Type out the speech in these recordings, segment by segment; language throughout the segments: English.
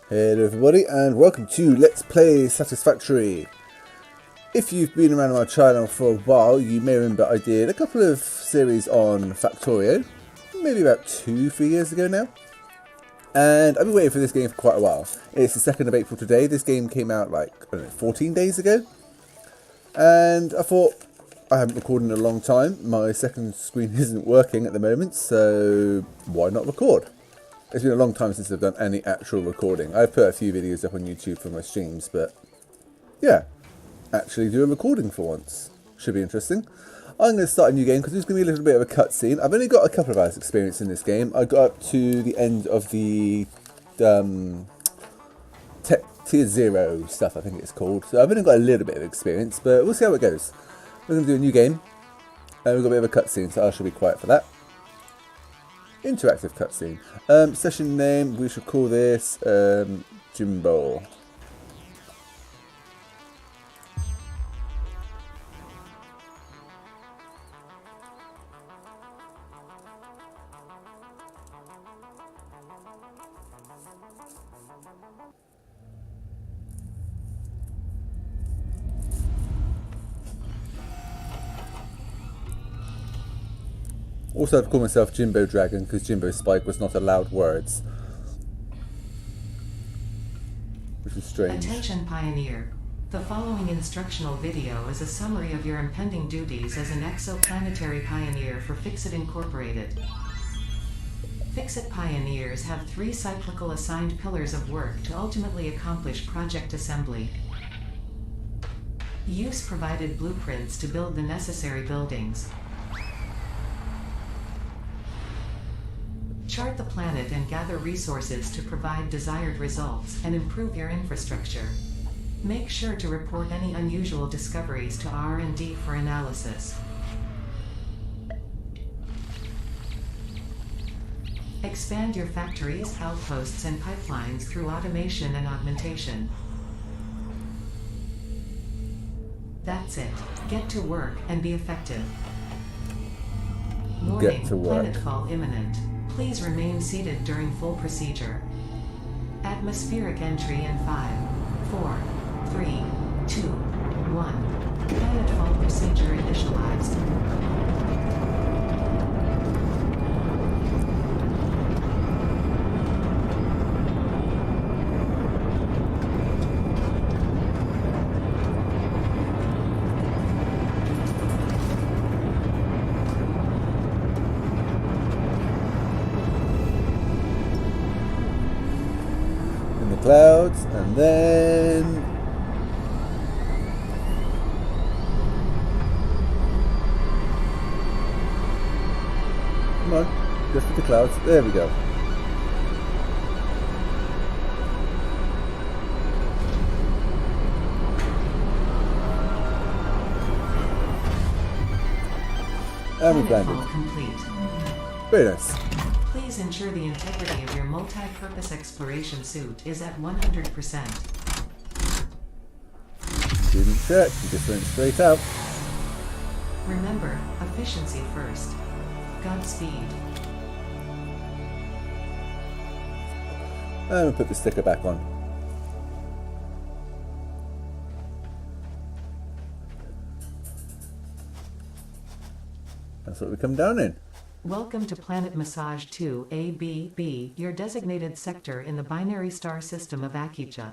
Hello everybody and welcome to Let's Play Satisfactory. If you've been around my channel for a while, you may remember I did a couple of series on Factorio, maybe about 2-3 years ago now. And I've been waiting for this game for quite a while. It's the 2nd of April today. This game came out like, I don't know, 14 days ago. And I thought, I haven't recorded in a long time. My second screen isn't working at the moment, so why not record? It's been a long time since I've done any actual recording. I've put a few videos up on YouTube for my streams, but yeah, actually do a recording for once. Should be interesting. I'm going to start a new game because there's going to be a little bit of a cutscene. I've only got a couple of hours experience in this game. I got up to the end of the Tier 0 stuff, I think it's called. So I've only got a little bit of experience, but we'll see how it goes. We're going to do a new game, and we've got a bit of a cutscene, so I shall be quiet for that. Interactive cutscene. Session name, we should call this Jimbo. Also, I've called myself Jimbo Dragon because Jimbo Spike was not allowed words. Which is strange. Attention Pioneer. The following instructional video is a summary of your impending duties as an exoplanetary pioneer for Fixit Incorporated. Fixit Pioneers have 3 cyclical assigned pillars of work to ultimately accomplish project assembly. Use provided blueprints to build the necessary buildings. Chart the planet and gather resources to provide desired results and improve your infrastructure. Make sure to report any unusual discoveries to R&D for analysis. Expand your factories, outposts, and pipelines through automation and augmentation. That's it. Get to work and be effective. Warning, Get to work. Planetfall imminent. Please remain seated during full procedure. Atmospheric entry in 5, 4, 3, 2, 1. Planetfall procedure initialized. Clouds, and then come on, just with the clouds. There we go. And we landed. Planetfall complete. Very nice. Please ensure the integrity of your multi-purpose exploration suit is at 100%. Didn't check, you just went straight out. Remember, efficiency first. Godspeed. And we'll put the sticker back on. That's what we come down in. Welcome to Planet Massage 2 ABB, your designated sector in the binary star system of Akicha.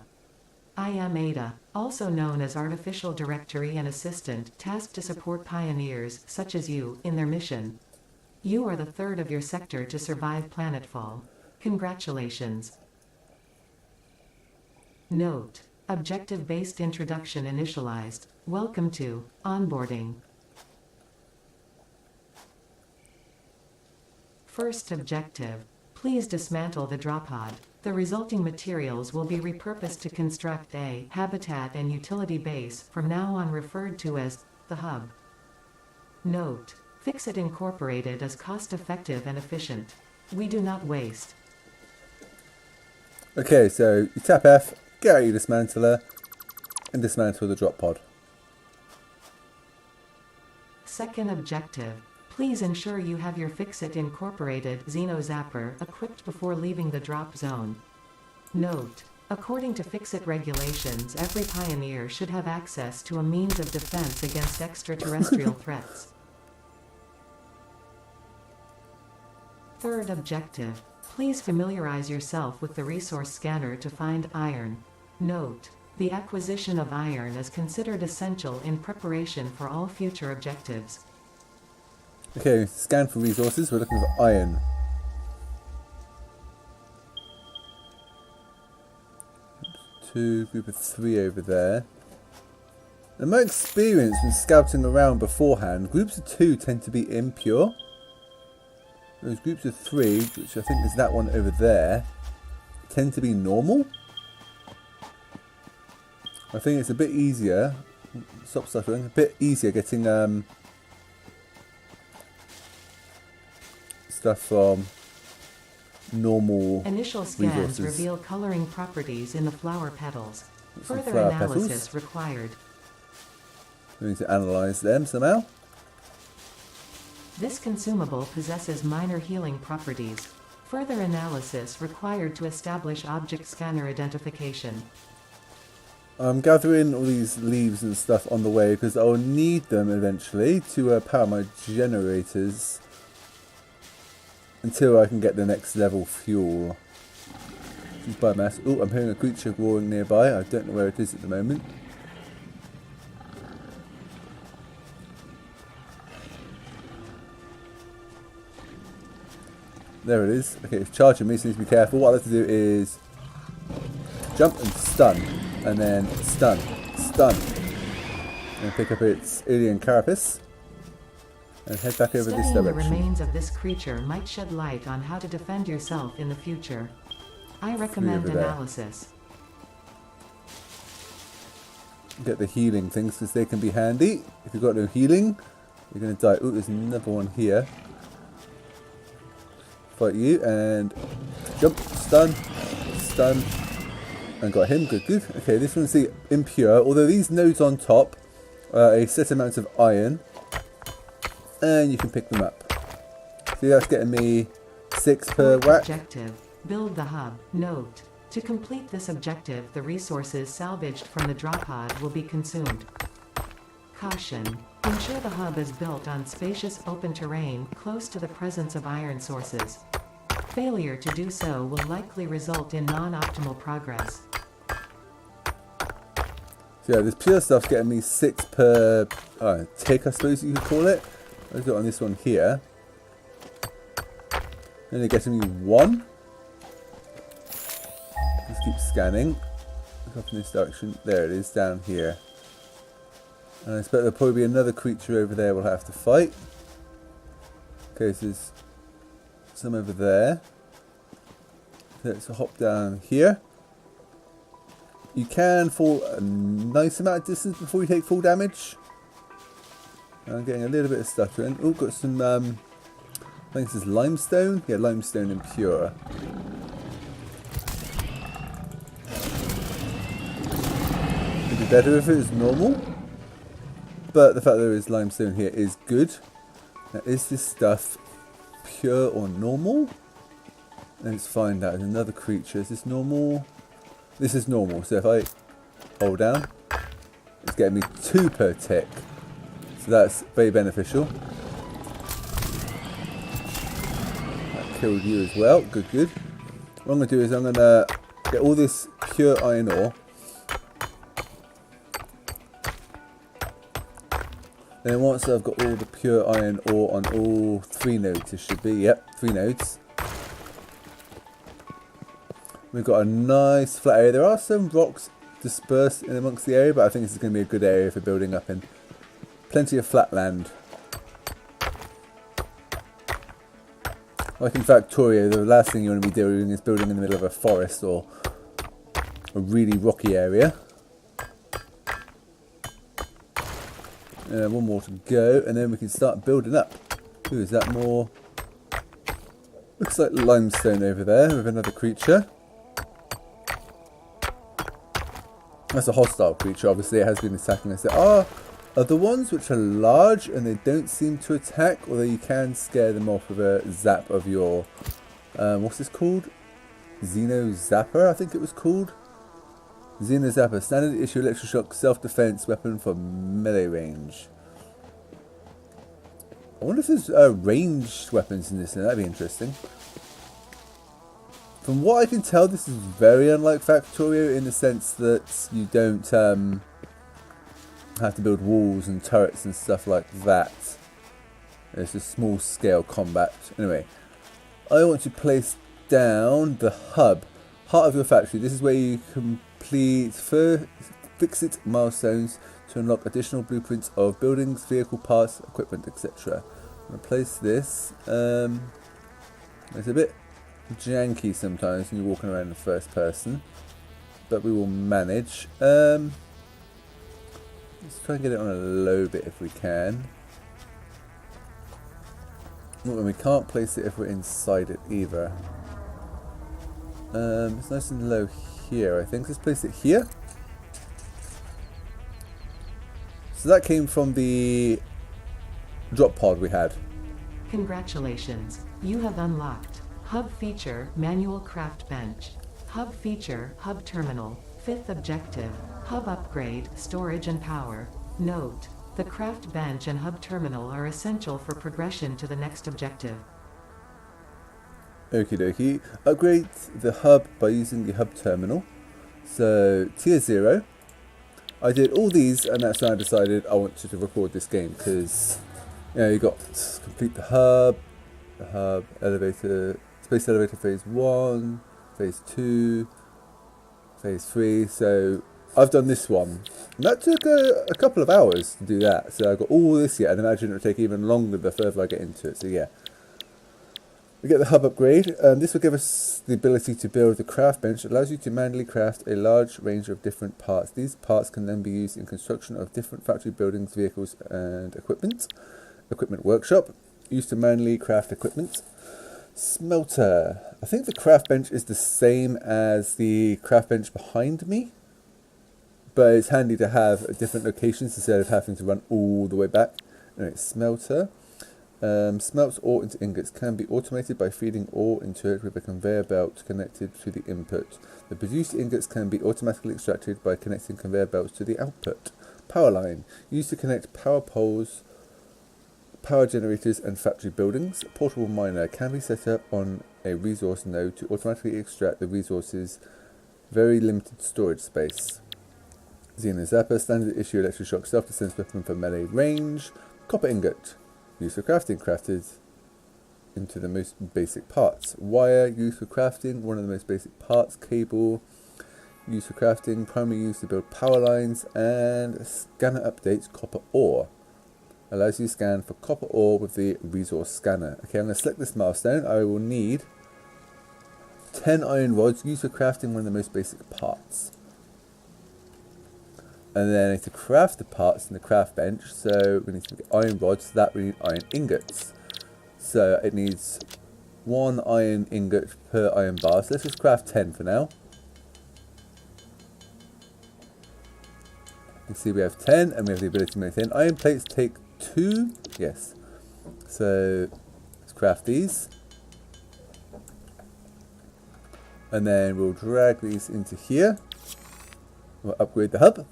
I am Ada, also known as Artificial Directory and Assistant, tasked to support pioneers, such as you, in their mission. You are the 3rd of your sector to survive planetfall. Congratulations. Note: Objective-based introduction initialized. Welcome to onboarding. First objective: please dismantle the drop pod. The resulting materials will be repurposed to construct a habitat and utility base, from now on referred to as the hub. Note: Fixit Incorporated is cost-effective and efficient. We do not waste. Okay, so you tap F, get out your dismantler, and dismantle the drop pod. Second objective: please ensure you have your Fixit Incorporated Xeno Zapper equipped before leaving the drop zone. Note: According to Fix-It regulations, every pioneer should have access to a means of defense against extraterrestrial threats. Third objective. Please familiarize yourself with the resource scanner to find iron. Note: the acquisition of iron is considered essential in preparation for all future objectives. Okay, scan for resources. We're looking for iron. Two, group of 3 over there. In my experience when scouting around beforehand, groups of 2 tend to be impure. Those groups of 3, which I think is that one over there, tend to be normal. I think it's a bit easier. Stop stuttering. A bit easier getting stuff from normal Initial scans resources. reveal coloring properties in the flower petals. Some Further flower analysis petals. required. We need to analyse them somehow. This consumable possesses minor healing properties. Further analysis required to establish object scanner identification. I'm gathering all these leaves and stuff on the way because I'll need them eventually to power my generators until I can get the next level fuel. Biomass. Oh, I'm hearing a creature roaring nearby. I don't know where it is at the moment. There it is. Okay, it's charging me, so I need to be careful. What I like to do is jump and stun, and then stun, and pick up its alien carapace, and head back over this Studying the direction. remains of this creature might shed light on how to defend yourself in the future. I recommend over there. analysis. Get the healing things because they can be handy. If you've got no healing, you're going to die. Oh, there's another one here. Fight you and jump, stun, and got him. Good, good. Okay, this one's the impure. Although these nodes on top are a set amount of iron, and you can pick them up. See, that's getting me 6 per Fourth whack. objective. Build the hub. Note: to complete this objective, the resources salvaged from the drop pod will be consumed. Caution: ensure the hub is built on spacious open terrain close to the presence of iron sources. Failure to do so will likely result in non-optimal progress. So yeah, this pure stuff's getting me 6 per tick, I suppose you could call it. I've got on this one here. And they're getting me 1. Just keep scanning. Look up in this direction. There it is, down here. And I expect there'll probably be another creature over there we'll have to fight. Okay, so there's some over there. Let's hop down here. You can fall a nice amount of distance before you take full damage. I'm getting a little bit of stuttering. Oh, got some, I think this is limestone. Yeah, limestone impure. It'd be better if it was normal. But the fact that there is limestone here is good. Now, is this stuff pure or normal? Let's find out. There's another creature. Is this normal? This is normal. So if I hold down, it's getting me 2 per tick. So that's very beneficial. That killed you as well. Good, good. What I'm going to do is I'm going to get all this pure iron ore. And then once I've got all the pure iron ore on all 3 nodes, it should be, yep, 3 nodes. We've got a nice flat area. There are some rocks dispersed in amongst the area, but I think this is going to be a good area for building up in. Plenty of flat land. Like in Factorio, the last thing you want to be doing is building in the middle of a forest or a really rocky area. One more to go, and then we can start building up. Ooh, is that more? Looks like limestone over there with another creature. That's a hostile creature, obviously it has been attacking us. There are other ones which are large and they don't seem to attack, although you can scare them off with a zap of your, what's this called? Xeno Zapper, I think it was called. Xena Zapper, standard issue electroshock self-defense weapon for melee range. I wonder if there's ranged weapons in this, that'd be interesting. From what I can tell, this is very unlike Factorio in the sense that you don't have to build walls and turrets and stuff like that. It's a small scale combat. Anyway, I want to place down the hub, heart of your factory. This is where you complete fix-it milestones to unlock additional blueprints of buildings, vehicle parts, equipment, etc. I'm going to place this. It's a bit janky sometimes when you're walking around in the first person, but we will manage. Let's try and get it on a low bit if we can. We can't place it if we're inside it either. It's nice and low here, I think. Let's place it here. So that came from the drop pod we had. Congratulations, you have unlocked Hub Feature Manual Craft Bench. Hub Feature Hub Terminal. 5th objective, Hub Upgrade, Storage and Power. Note: the craft bench and hub terminal are essential for progression to the next objective. Okie dokie. Upgrade the hub by using the hub terminal. So, tier 0. I did all these and that's when I decided I wanted to record this game because, you know, you got complete the hub, elevator, space elevator phase 1, phase 2, phase 3. So I've done this one. And that took a couple of hours to do that. So I got all this yet, and imagine it will take even longer the further I get into it. So yeah. We get the hub upgrade. This will give us the ability to build the craft bench. It allows you to manually craft a large range of different parts. These parts can then be used in construction of different factory buildings, vehicles and equipment. Equipment workshop. Used to manually craft equipment. Smelter. I think the craft bench is the same as the craft bench behind me. But it's handy to have different locations instead of having to run all the way back. Anyway, smelter. Smelts ore into ingots. Can be automated by feeding ore into it with a conveyor belt connected to the input. The produced ingots can be automatically extracted by connecting conveyor belts to the output. Power line. Used to connect power poles, power generators and factory buildings. Portable miner. Can be set up on a resource node to automatically extract the resources. Very limited storage space. Xena Zapper, standard issue electroshock self-defense weapon for melee range. Copper ingot, used for crafting, crafted into the most basic parts. Wire, used for crafting, one of the most basic parts. Cable, used for crafting, primarily used to build power lines. And scanner updates, copper ore. Allows you to scan for copper ore with the resource scanner. Okay, I'm going to select this milestone. I will need 10 iron rods, used for crafting one of the most basic parts. And then I need to craft the parts in the craft bench. So we need to get iron rods. So that we need iron ingots. So it needs 1 iron ingot per iron bar. So let's just craft 10 for now. You can see we have 10 and we have the ability to make 10. Iron plates take 2. Yes. So let's craft these. And then we'll drag these into here. We'll upgrade the hub.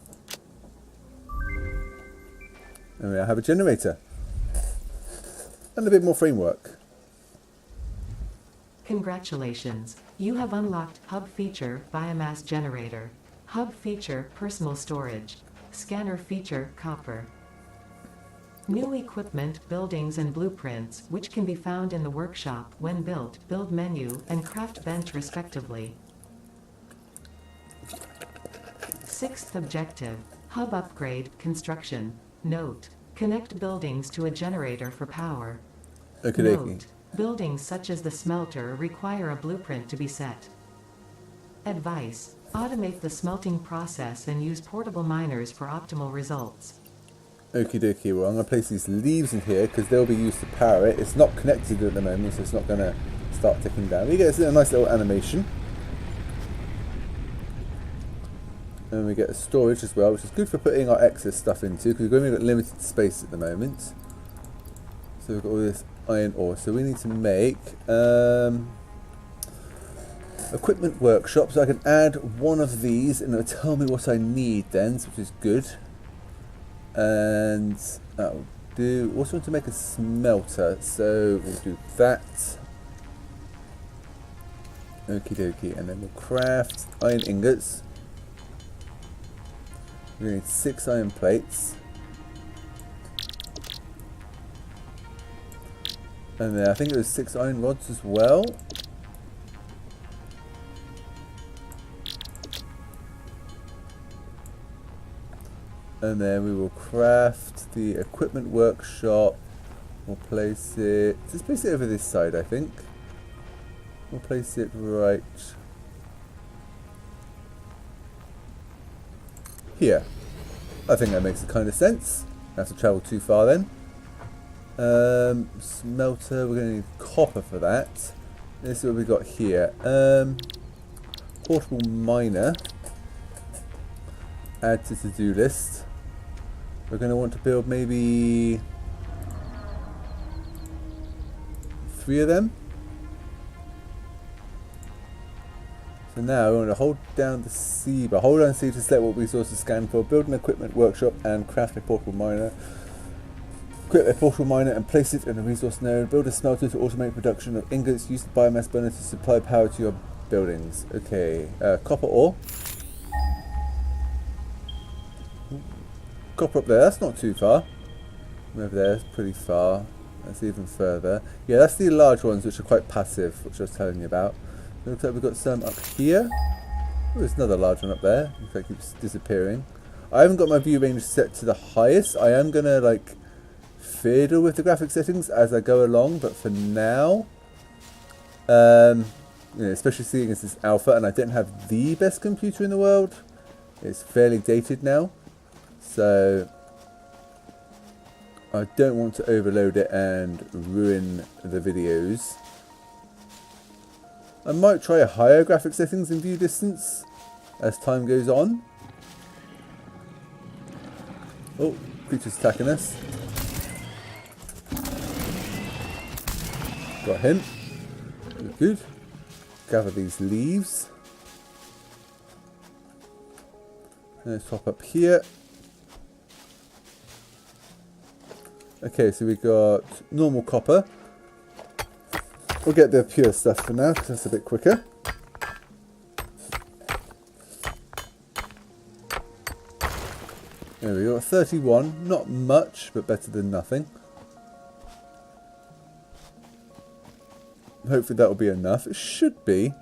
And I have a generator. And a bit more framework. Congratulations, you have unlocked Hub Feature Biomass Generator. Hub Feature Personal Storage. Scanner Feature Copper. New equipment, buildings and blueprints, which can be found in the workshop when built, build menu, and craft bench respectively. 6th objective, Hub Upgrade, Construction. Note: connect buildings to a generator for power. Note: buildings such as the smelter require a blueprint to be set. Advice: automate the smelting process and use portable miners for optimal results. Okie dokie, well I'm going to place these leaves in here because they'll be used to power it. It's not connected at the moment, so it's not going to start ticking down. We get a nice little animation. And we get a storage as well, which is good for putting our excess stuff into because we've only got limited space at the moment. So we've got all this iron ore. So we need to make Equipment workshop, so I can add one of these and it'll tell me what I need then, which is good. And that'll do. Also want to make a smelter, so we'll do that. Okie dokie, and then we'll craft iron ingots. We need 6 iron plates. And then I think it was 6 iron rods as well. And then we will craft the equipment workshop. We'll place it, just place it over this side, I think. We'll place it right here. I think that makes a kind of sense. Don't have to travel too far then. Smelter, we're going to need copper for that. This is what we got here. Portable miner. Add to to-do list. We're going to want to build maybe 3 of them. So now we want to hold down the C bar. Hold down C to select what resources scan for. Build an equipment workshop and craft a portable miner. Equip a portable miner and place it in a resource node. Build a smelter to automate production of ingots. Use the biomass burner to supply power to your buildings. Okay, copper ore. Copper up there, that's not too far. Over there, it's pretty far. That's even further. Yeah, that's the large ones which are quite passive, which I was telling you about. Looks like we've got some up here. Oh, there's another large one up there. Looks like it keeps disappearing. I haven't got my view range set to the highest. I am going to like fiddle with the graphic settings as I go along, but for now, you know, especially seeing as this alpha and I don't have the best computer in the world, it's fairly dated now. So I don't want to overload it and ruin the videos. I might try a higher graphic settings in view distance as time goes on. Oh, creature's attacking us. Got him. Good. Gather these leaves. Let's hop up here. Okay, so we got normal copper. We'll get the pure stuff for now because that's a bit quicker. There we go, 31. Not much, but better than nothing. Hopefully that will be enough. It should be.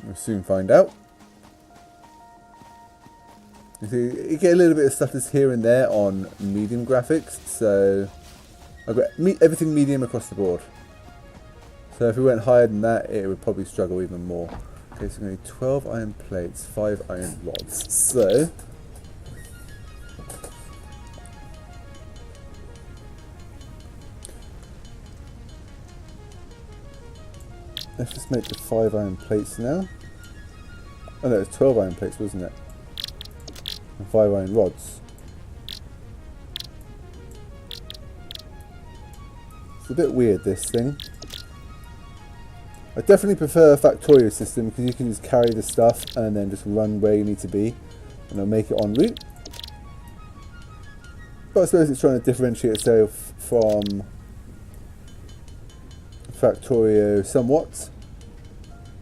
We'll soon find out. You see, you get a little bit of stutters here and there on medium graphics, so I've got everything medium across the board. So if we went higher than that, it would probably struggle even more. Okay, so we need 12 iron plates, 5 iron rods. So let's just make the 5 iron plates now. Oh no, it was 12 iron plates, wasn't it? And 5 iron rods. It's a bit weird, this thing. I definitely prefer a Factorio system because you can just carry the stuff and then just run where you need to be and it'll make it en route. But I suppose it's trying to differentiate itself from Factorio somewhat. So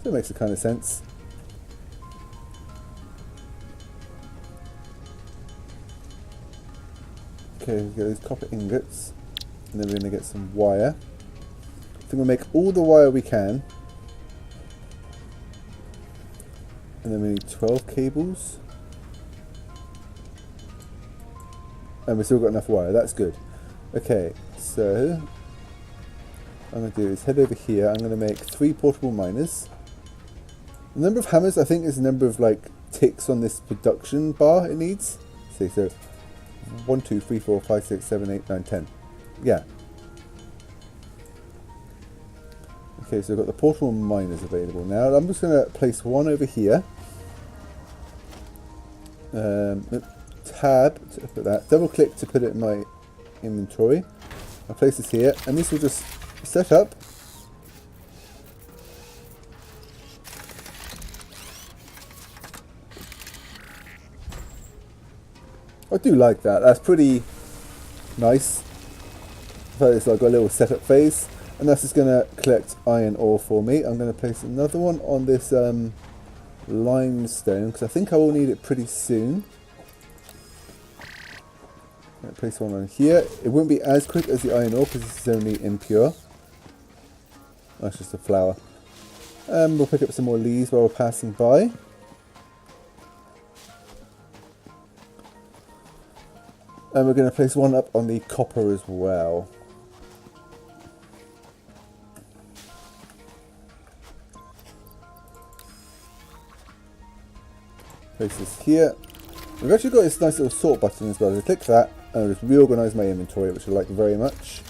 it makes a kind of sense. Okay, we get those copper ingots. And then we're going to get some wire. I think we'll make all the wire we can. And then we need 12 cables. And we've still got enough wire, that's good. Okay, so what I'm going to do is head over here. I'm going to make 3 portable miners. The number of hammers I think is the number of like ticks on this production bar it needs. See, so 1, 2, 3, 4, 5, 6, 7, 8, 9, 10. Yeah. Okay, so I've got the portable miners available now. I'm just going to place one over here. Tab to put that. Double click to put it in my inventory. I'll place this here, and this will just set up. I do like that. That's pretty nice. So it's like a little setup phase, and that's just going to collect iron ore for me. I'm going to place another one on this limestone because I think I will need it pretty soon. I'll place one on here. It won't be as quick as the iron ore because this is only impure. That's just a flower. We'll pick up some more leaves while we're passing by. And we're going to place one up on the copper as well. Place this here. We've actually got this nice little sort button as well. So click that and I'll just reorganise my inventory, which I like very much.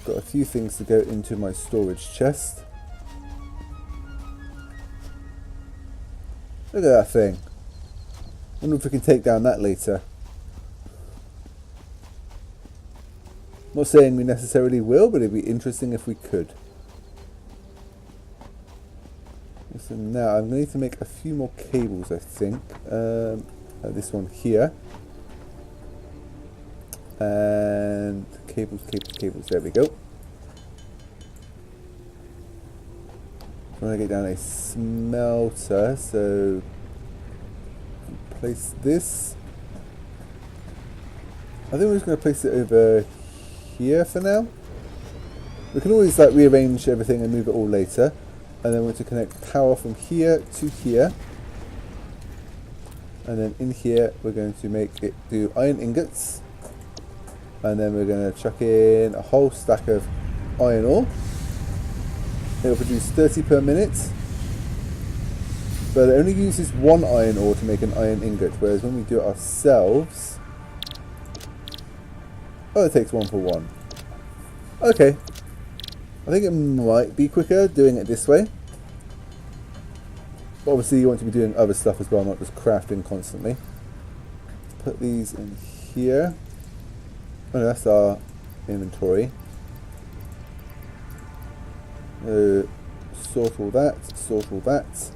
Got a few things to go into my storage chest. Look at that thing. Wonder if we can take down that later. Not saying we necessarily will, but it'd be interesting if we could. So now I'm going to need to make a few more cables, I think. This one here. And cables. There we go. I'm going to get down a smelter, so place this. I think we're just going to place it over here for now. We can always like rearrange everything and move it all later. And then we're going to connect power from here to here. And then in here we're going to make it do iron ingots. And then we're going to chuck in a whole stack of iron ore. It'll produce 30 per minute. But it only uses one iron ore to make an iron ingot, whereas when we do it ourselves... Oh, it takes 1 for 1. Okay. I think it might be quicker doing it this way. But obviously you want to be doing other stuff as well, not just crafting constantly. Put these in here. Oh no, that's our inventory. Sort all that.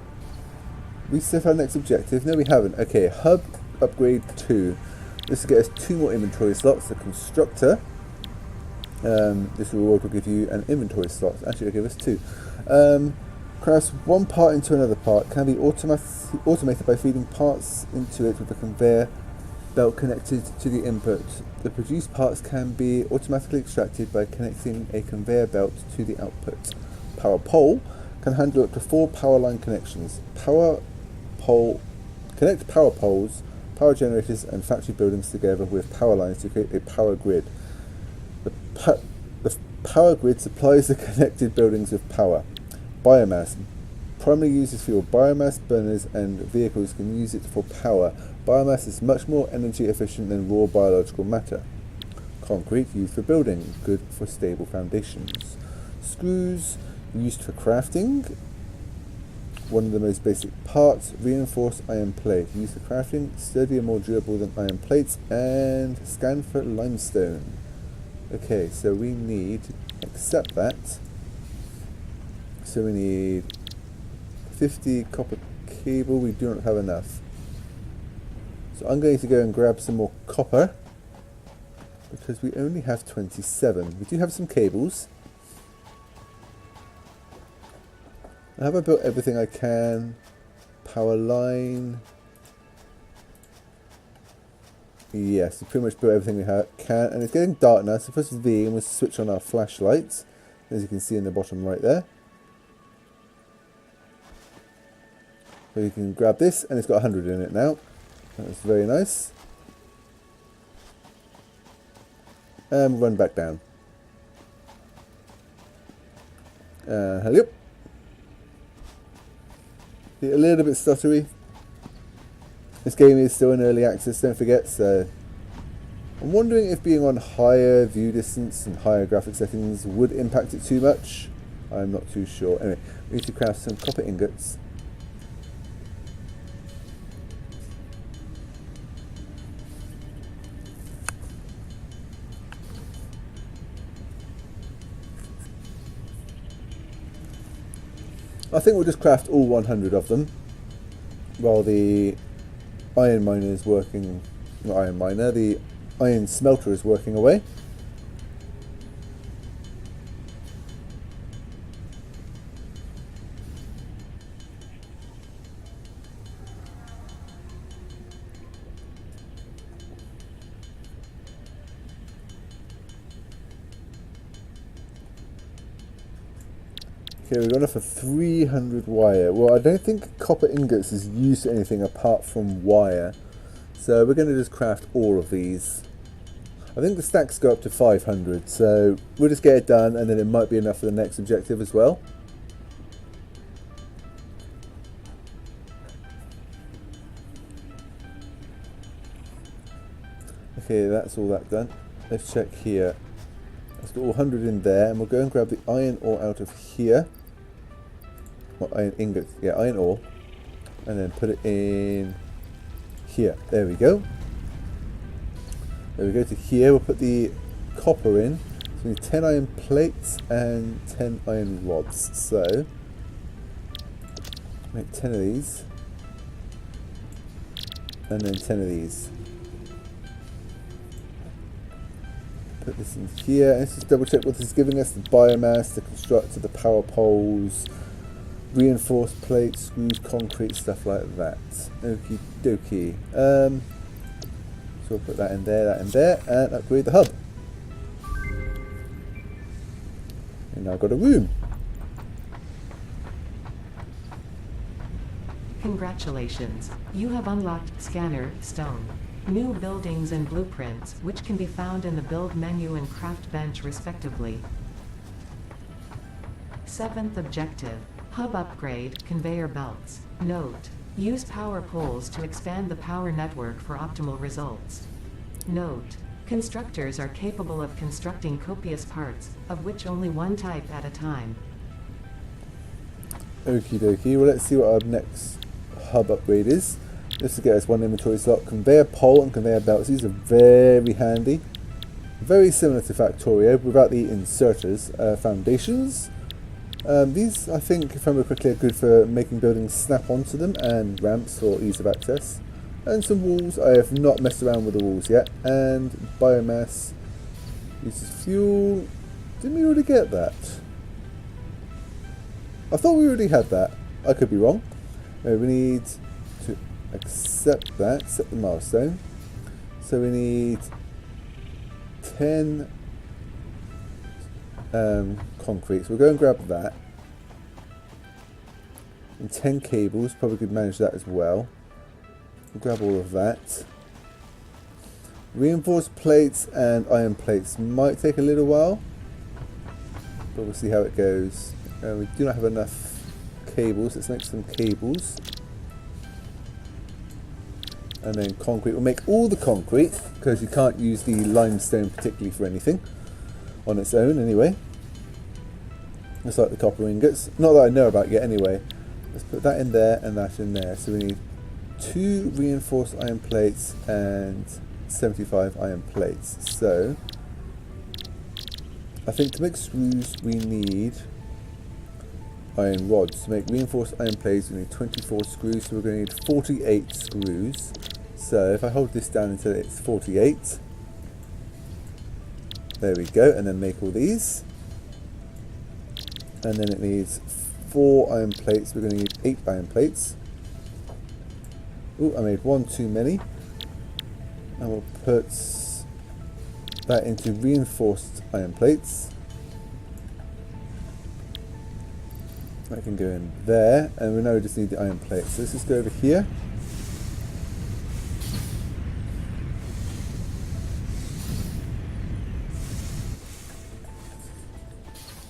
We set our next objective. No, we haven't. Okay, hub upgrade 2. This will get us 2 more inventory slots. The constructor. This reward will give you an inventory slot. Actually, it'll give us 2. Crafts one part into another part. Can be automated by feeding parts into it with a conveyor belt connected to the input. The produced parts can be automatically extracted by connecting a conveyor belt to the output. Power pole can handle up to 4 power line connections. Connect power poles, power generators and factory buildings together with power lines to create a power grid. The power grid supplies the connected buildings with power. Biomass. Primarily used as fuel. Biomass burners and vehicles can use it for power. Biomass is much more energy efficient than raw biological matter. Concrete used for building. Good for stable foundations. Screws used for crafting. One of the most basic parts. Reinforced iron plate. Used for crafting. Sturdier and more durable than iron plates. And scan for limestone. Okay, so we need to accept that. So we need 50 copper cable. We do not have enough. So I'm going to go and grab some more copper because we only have 27. We do have some cables. Have I built everything I can? Power line. Yes, we pretty much built everything we can. And it's getting dark now, so press V and we'll switch on our flashlights. As you can see in the bottom right there. So you can grab this, and it's got 100 in it now. That's very nice. And run back down. Hello. A little bit stuttery. This game is still in early access, don't forget, so... I'm wondering if being on higher view distance and higher graphic settings would impact it too much. I'm not too sure. Anyway, we need to craft some copper ingots. I think we'll just craft all 100 of them while the iron miner is working not iron miner, the iron smelter is working away. Okay, we're going off for 300 wire. Well, I don't think copper ingots is used to anything apart from wire. So we're going to just craft all of these. I think the stacks go up to 500, so we'll just get it done and then it might be enough for the next objective as well. Okay, that's all that done. Let's check here. Let's do all 100 in there and we'll go and grab the iron ore out of here. Well, iron ingots, yeah, iron ore, and then put it in here. There we go. There we go to here. We'll put the copper in. So we need 10 iron plates and 10 iron rods. So make 10 of these, and then 10 of these. Put this in here. Let's just double check what this is giving us: the biomass, the constructor, the power poles, reinforced plates, screws, concrete, stuff like that. Okie dokie. So we'll put that in there, and upgrade the hub. And now I've got a room. Congratulations, you have unlocked Scanner Stone. New buildings and blueprints, which can be found in the build menu and craft bench respectively. 7th objective. Hub upgrade, conveyor belts. Note: use power poles to expand the power network for optimal results. Note: constructors are capable of constructing copious parts, of which only one type at a time. Okie dokie, well let's see what our next hub upgrade is. This will get us one inventory slot. Conveyor pole and conveyor belts, these are very handy. Very similar to Factorio, without the inserters. Foundations. These, I think, if I remember correctly, are good for making buildings snap onto them, and ramps for ease of access. And some walls. I have not messed around with the walls yet. And biomass uses fuel. Didn't we already get that? I thought we already had that. I could be wrong. We need to accept that, set the milestone. So we need 10 concrete, so we'll go and grab that, and 10 cables, probably could manage that as well. We'll grab all of that. Reinforced plates and iron plates might take a little while, but we'll see how it goes. We do not have enough cables, let's make some cables. And then concrete, we'll make all the concrete, because you can't use the limestone particularly for anything on its own anyway. Just like the copper ingots, not that I know about yet anyway. Let's put that in there and that in there. So we need 2 reinforced iron plates and 75 iron plates. So I think to make screws we need iron rods. To make reinforced iron plates we need 24 screws, so we're going to need 48 screws. So if I hold this down until it's 48, there we go, and then make all these. And then it needs 4 iron plates, we're going to need 8 iron plates. Ooh, I made one too many. And we'll put that into reinforced iron plates. That can go in there, and we now just need the iron plates. So let's just go over here.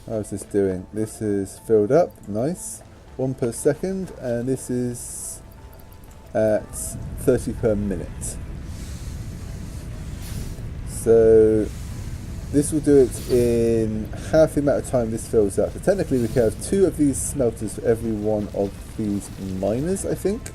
How's this doing? This is filled up, nice. 1 per second, and this is at 30 per minute. So this will do it in half the amount of time this fills up. So technically we can have 2 of these smelters for every one of these miners, I think.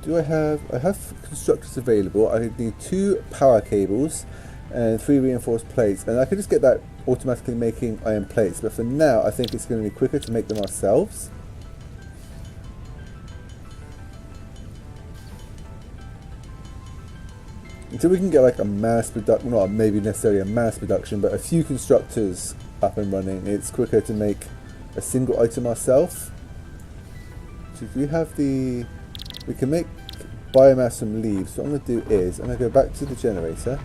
I have constructors available. I need 2 power cables and 3 reinforced plates, and I could just get that automatically making iron plates, but for now I think it's going to be quicker to make them ourselves. until we can get like a mass production, not maybe necessarily a mass production, but a few constructors up and running, it's quicker to make a single item ourselves. So if we have we can make biomass from leaves. So what I'm going to do is, I'm going to go back to the generator.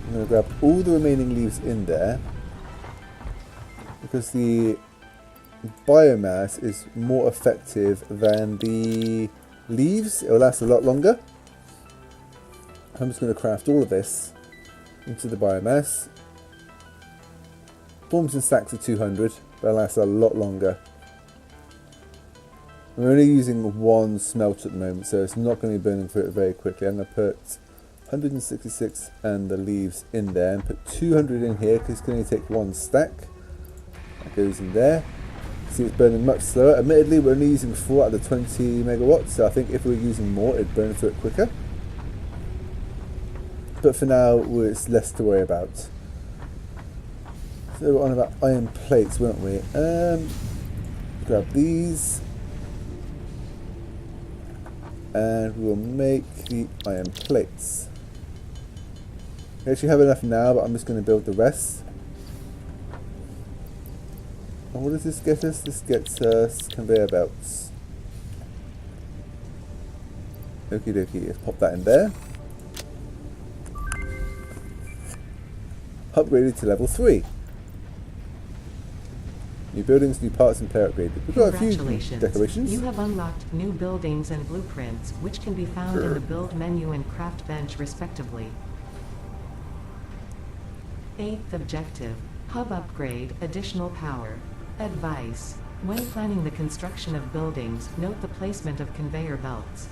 I'm going to grab all the remaining leaves in there, because the biomass is more effective than the leaves. It will last a lot longer. I'm just going to craft all of this into the biomass. Forms in stacks of 200, but it lasts a lot longer. I'm only using one smelter at the moment, so it's not going to be burning through it very quickly. I'm going to put 166 and the leaves in there, and put 200 in here because it's going to take one stack. That goes in there. See, it's burning much slower. Admittedly, we're only using 4 out of the 20 megawatts, so I think if we were using more, it'd burn through it quicker. But for now, it's less to worry about. So we're on about iron plates, weren't we? Grab these. And we'll make the iron plates. We actually have enough now, but I'm just going to build the rest. And what does this get us? This gets us conveyor belts. Okie dokie, let's pop that in there. Upgraded to level 3. New buildings, new parts, and player upgraded. We've got a few decorations. You have unlocked new buildings and blueprints, which can be found in the build menu and craft bench respectively. 8th objective. Hub upgrade, additional power. Advice. When planning the construction of buildings, note the placement of conveyor belts.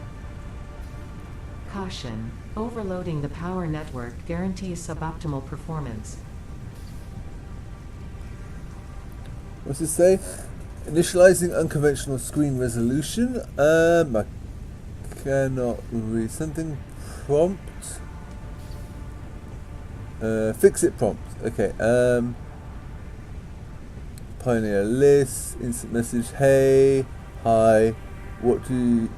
Caution. Overloading the power network guarantees suboptimal performance. What's it say? Initializing unconventional screen resolution. I cannot read something. Prompt. Fix it prompt. Okay. Pioneer list. Instant message. Hey. Hi. What you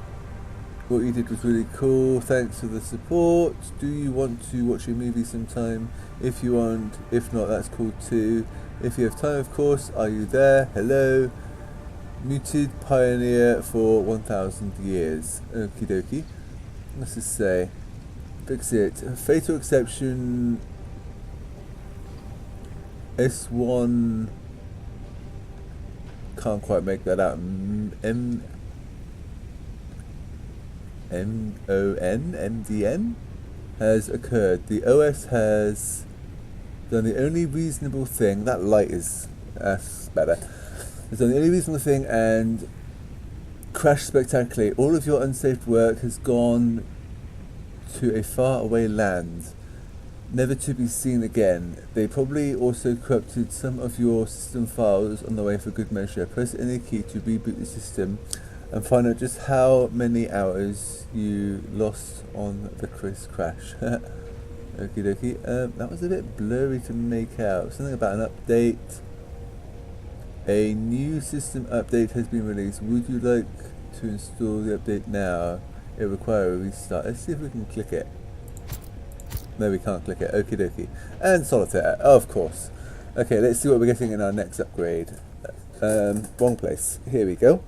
did was really cool. Thanks for the support. Do you want to watch a movie sometime? If you want. If not, that's cool too. If you have time, of course. Are you there? Hello. Muted pioneer for 1,000 years. Okie dokie. What's this say? Fix it. Fatal exception. S1. Can't quite make that out. MDN has occurred. The OS has done the only reasonable thing. That light is better. Has done the only reasonable thing and crashed spectacularly. All of your unsafe work has gone to a far away land, never to be seen again. They probably also corrupted some of your system files on the way for good measure. Press any key to reboot the system and find out just how many hours you lost on the crash. Okie dokie. That was a bit blurry to make out. Something about an update. A new system update has been released. Would you like to install the update now? It requires a restart. Let's see if we can click it. No, we can't click it. Okie dokie. And solitaire, of course. Okay, let's see what we're getting in our next upgrade. Wrong place. Here we go.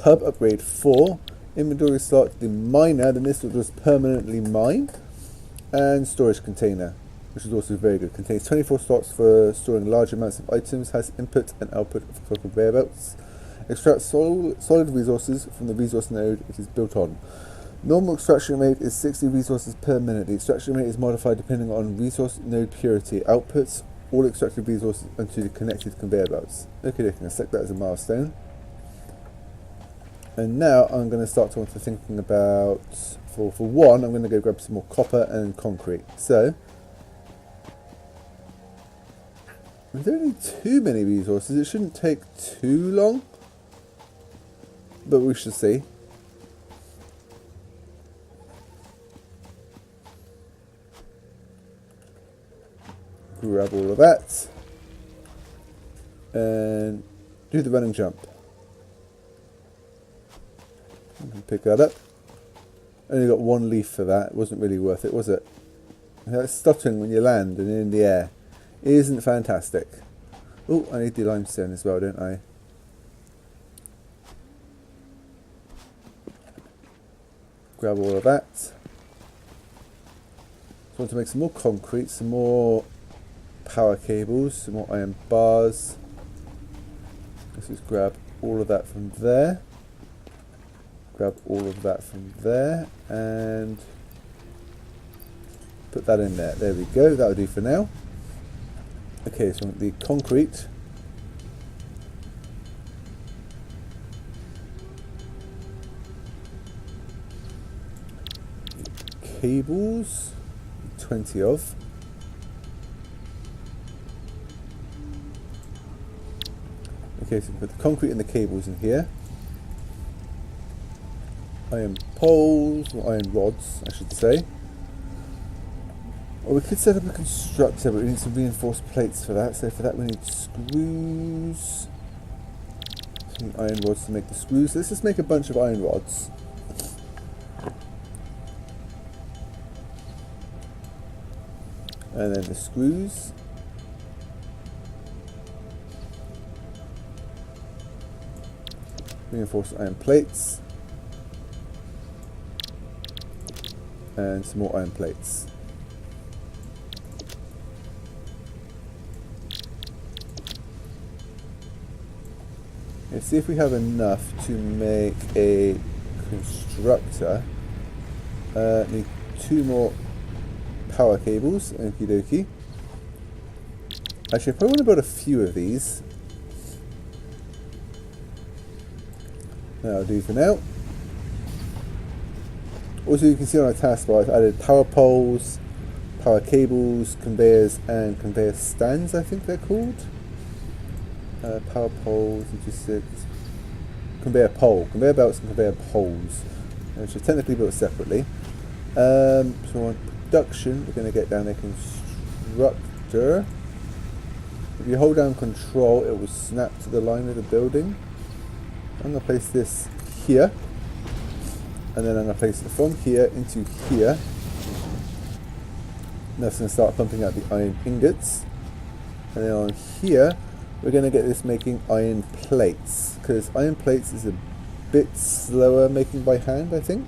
Hub upgrade 4. Inventory slot, the miner. Then this will just permanently mine. And storage container, which is also very good. Contains 24 slots for storing large amounts of items. Has input and output for conveyor belts. Extracts solid resources from the resource node it is built on. Normal extraction rate is 60 resources per minute. The extraction rate is modified depending on resource node purity. Outputs all extracted resources onto the connected conveyor belts. Okay, I can set that as a milestone. And now I'm going to start to thinking about, for one, I'm going to go grab some more copper and concrete. So, with only too many resources, it shouldn't take too long, but we shall see. Grab all of that, and do the running jump. Pick that up. Only got one leaf for that. It wasn't really worth it, was it? That's stuttering when you land and in the air. Isn't fantastic. Oh, I need the limestone as well, don't I? Grab all of that. Just want to make some more concrete, some more power cables, some more iron bars. Let's just grab all of that from there. Grab all of that from there and put that in there. There we go, that'll do for now. Okay, so the concrete. Cables, 20 of. Okay, so we put the concrete and the cables in here. Iron poles, or iron rods, I should say. Or we could set up a constructor, but we need some reinforced plates for that. So for that we need screws. So we need iron rods to make the screws. So let's just make a bunch of iron rods. And then the screws. Reinforced iron plates. And some more iron plates. Let's see if we have enough to make a constructor. Need 2 more power cables, okie dokie. Actually, I probably want to build a few of these. That'll do for now. Also, you can see on our taskbar I've added power poles, power cables, conveyors, and conveyor stands, I think they're called. Power poles, conveyor pole, conveyor belts and conveyor poles, which are technically built separately. So on production, we're going to get down a constructor. If you hold down control, it will snap to the line of the building. I'm going to place this here. And then I'm going to place it from here into here. And that's going to start pumping out the iron ingots. And then on here, we're going to get this making iron plates. Because iron plates is a bit slower making by hand, I think.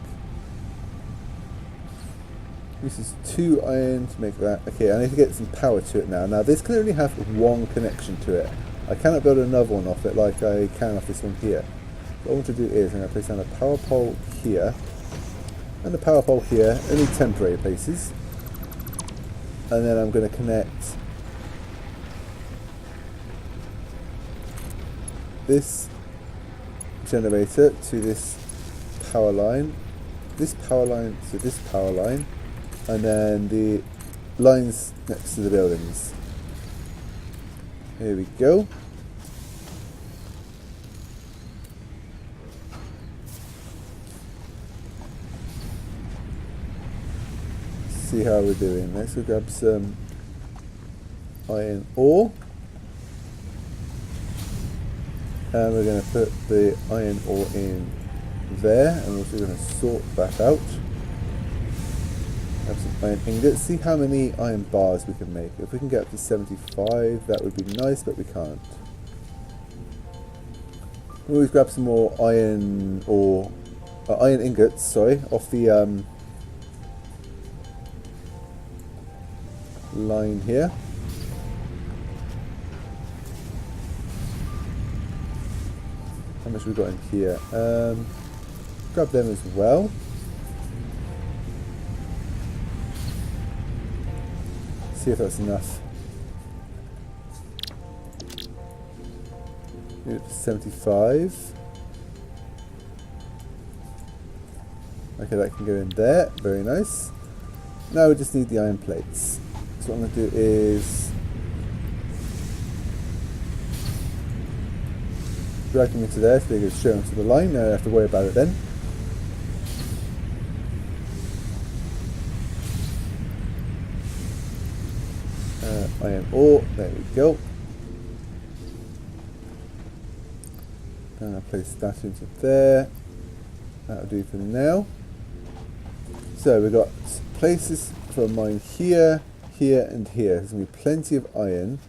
This is 2 iron to make that. Okay, I need to get some power to it now. Now this can only have one connection to it. I cannot build another one off it like I can off this one here. What I want to do is I'm going to place down a power pole here and the power pole here, only temporary places. And then I'm going to connect this generator to this power line, this power line to this power line, and then the lines next to the buildings. Here we go. See how we're doing. Let's go grab some iron ore. And we're going to put the iron ore in there, and we're also going to sort that out. Have some iron ingots. See how many iron bars we can make. If we can get up to 75, that would be nice, but we can't. We'll always grab some more iron ore, iron ingots, sorry, off the line here. How much have we got in here? Grab them as well. See if that's enough. 75. Okay, that can go in there. Very nice. Now we just need the iron plates. So what I'm going to do is drag them into there so they go straight onto the line. Now I don't have to worry about it then. Iron ore, there we go. And I'll place that into there. That'll do for now. So we've got places for a mine here, here and here. There's going to be plenty of iron.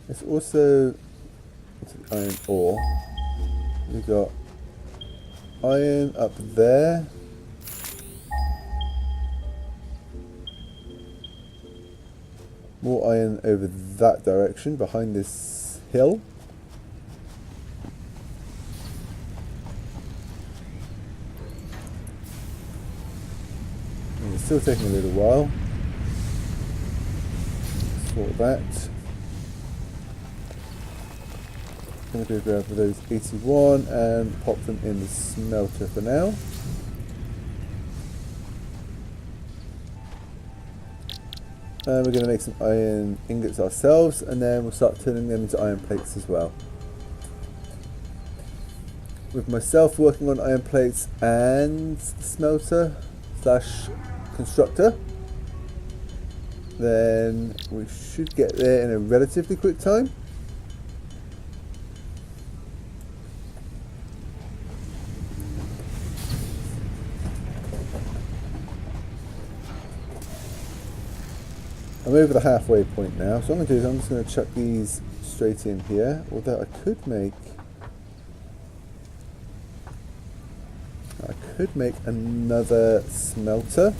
There's also iron ore. We've got iron up there. More iron over that direction, behind this hill. And it's still taking a little while. Sort that. I'm going to go grab those 81 and pop them in the smelter for now. And we're going to make some iron ingots ourselves, and then we'll start turning them into iron plates as well. With myself working on iron plates and the smelter slash constructor, then we should get there in a relatively quick time. I'm over the halfway point now, so what I'm going to do is I'm just going to chuck these straight in here, although I could make another smelter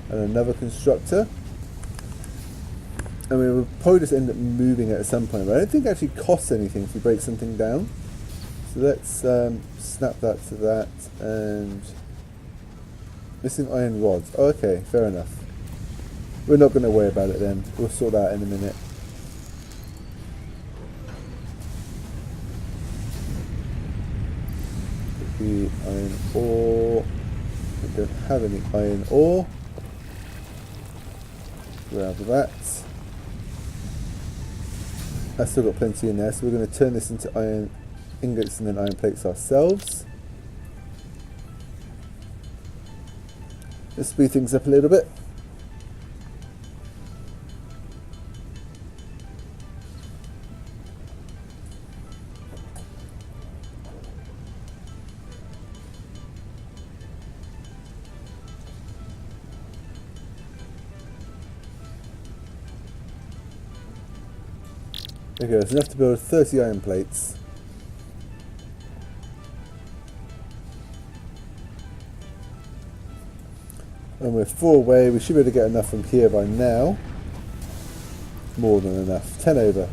and another constructor. I mean, we'll probably just end up moving it at some point, but I don't think it actually costs anything if you break something down. So let's snap that to that, and missing iron rods. Oh, okay, fair enough. We're not going to worry about it then. We'll sort that out in a minute. The iron ore. We don't have any iron ore. Grab that. I've still got plenty in there, so we're going to turn this into iron ingots and then iron plates ourselves. Let's speed things up a little bit. Okay, it's enough to build 30 iron plates. And we're 4 away, we should be able to get enough from here by now. More than enough, 10 over.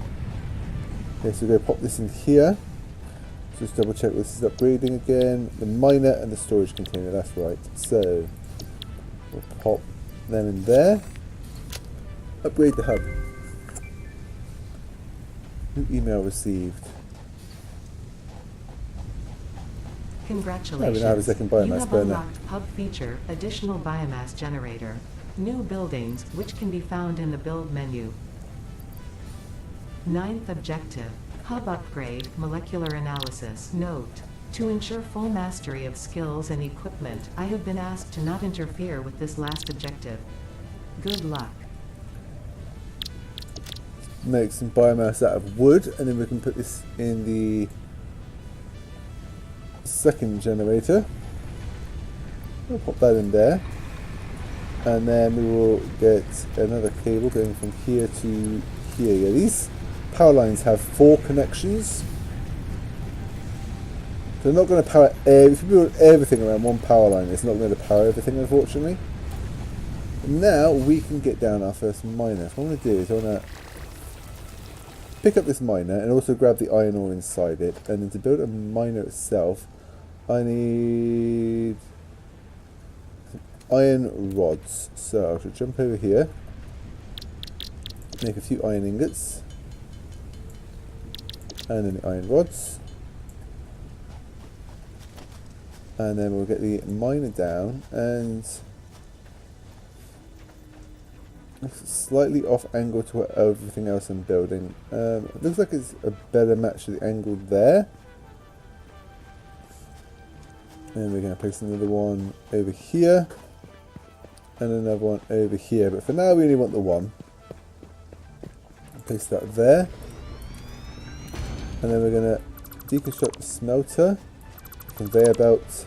Okay, so we're going to pop this in here. Just double check this is upgrading again. The miner and the storage container, that's right. So, we'll pop them in there. Upgrade the hub. New email received. Congratulations. We now have a second biomass you have burner. unlocked hub feature, additional biomass generator. New buildings, which can be found in the build menu. 9th objective, hub upgrade, molecular analysis. Note: to ensure full mastery of skills and equipment, I have been asked to not interfere with this last objective. Good luck. Make some biomass out of wood, and then we can put this in the second generator. We'll pop that in there, and then we will get another cable going from here to here. Yeah, these power lines have 4 connections. They're not going to power if you build everything around one power line, it's not going to power everything, unfortunately. And now we can get down our first miner. So what I want to do is I want to pick up this miner and also grab the iron ore inside it, and then to build a miner itself I need some iron rods. So I should jump over here, make a few iron ingots, and then the iron rods, and then we'll get the miner down and slightly off angle to everything else I'm building. It looks like it's a better match to the angle there. And we're going to place another one over here and another one over here, but for now we only want the one. Place that there, and then we're going to deconstruct the smelter, conveyor belt,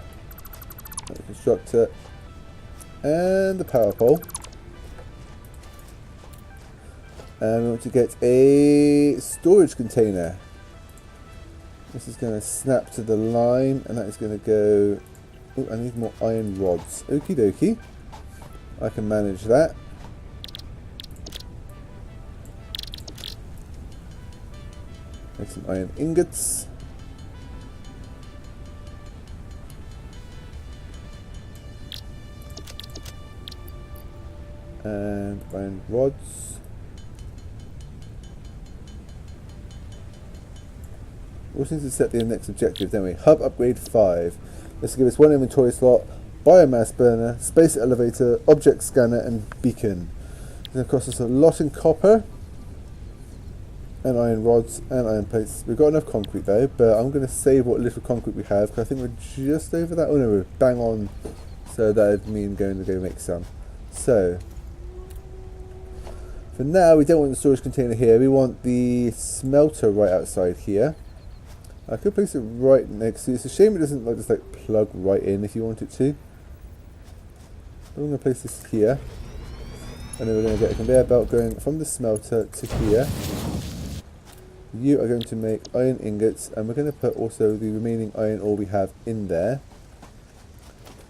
constructor, and the power pole. And we want to get a storage container. This is going to snap to the line, and that is going to go... Oh, I need more iron rods. Okie dokie. I can manage that. Make some iron ingots. And iron rods. We also need to set the next objective, don't we? Hub upgrade 5. This will give us 1 inventory slot, biomass burner, space elevator, object scanner, and beacon. It's going to cost us a lot in copper, and iron rods, and iron plates. We've got enough concrete though, but I'm going to save what little concrete we have, because I think we're just over that. Oh no, we're bang on. So that would mean going to go make some. So, for now, we don't want the storage container here. We want the smelter right outside here. I could place it right next to it. It's a shame it doesn't just plug right in if you want it to. I'm going to place this here. And then we're going to get a conveyor belt going from the smelter to here. You are going to make iron ingots, and we're going to put also the remaining iron ore we have in there.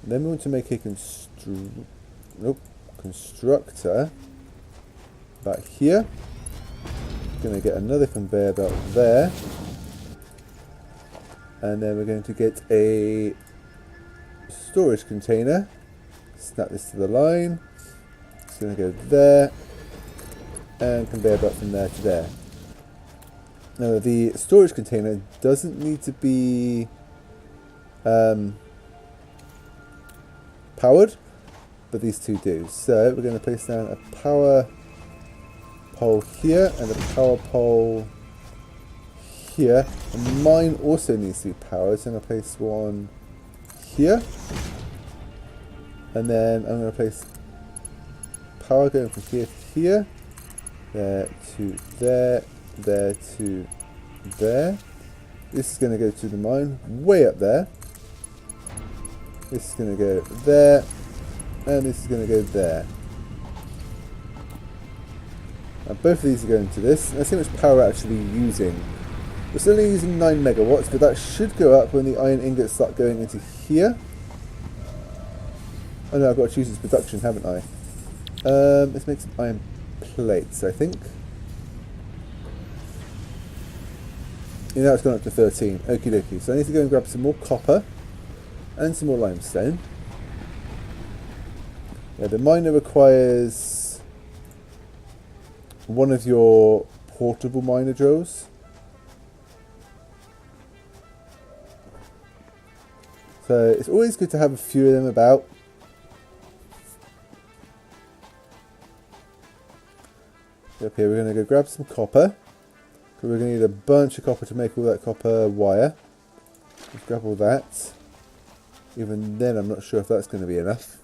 And then we want to make a constructor back here. Going to get another conveyor belt there. And then we're going to get a storage container. Snap this to the line. It's going to go there. And conveyor belt from there to there. Now the storage container doesn't need to be powered, but these two do. So we're going to place down a power pole here and a power pole here, and mine also needs to be powered, so I'm going to place one here, and then I'm going to place power going from here to here, there to there, there to there. This is going to go to the mine way up there. This is going to go there, and this is going to go there. And both of these are going to this. Let's see how much power we're actually using. We're still only using 9 megawatts, but that should go up when the iron ingots start going into here. Oh no, I've got to choose its production, haven't I? Let's make some iron plates, I think. Yeah, now it's gone up to 13. Okie dokie. So I need to go and grab some more copper and some more limestone. Yeah, the miner requires one of your portable miner drills. So it's always good to have a few of them about. Up here we're going to go grab some copper. We're going to need a bunch of copper to make all that copper wire. Let's grab all that. Even then I'm not sure if that's going to be enough.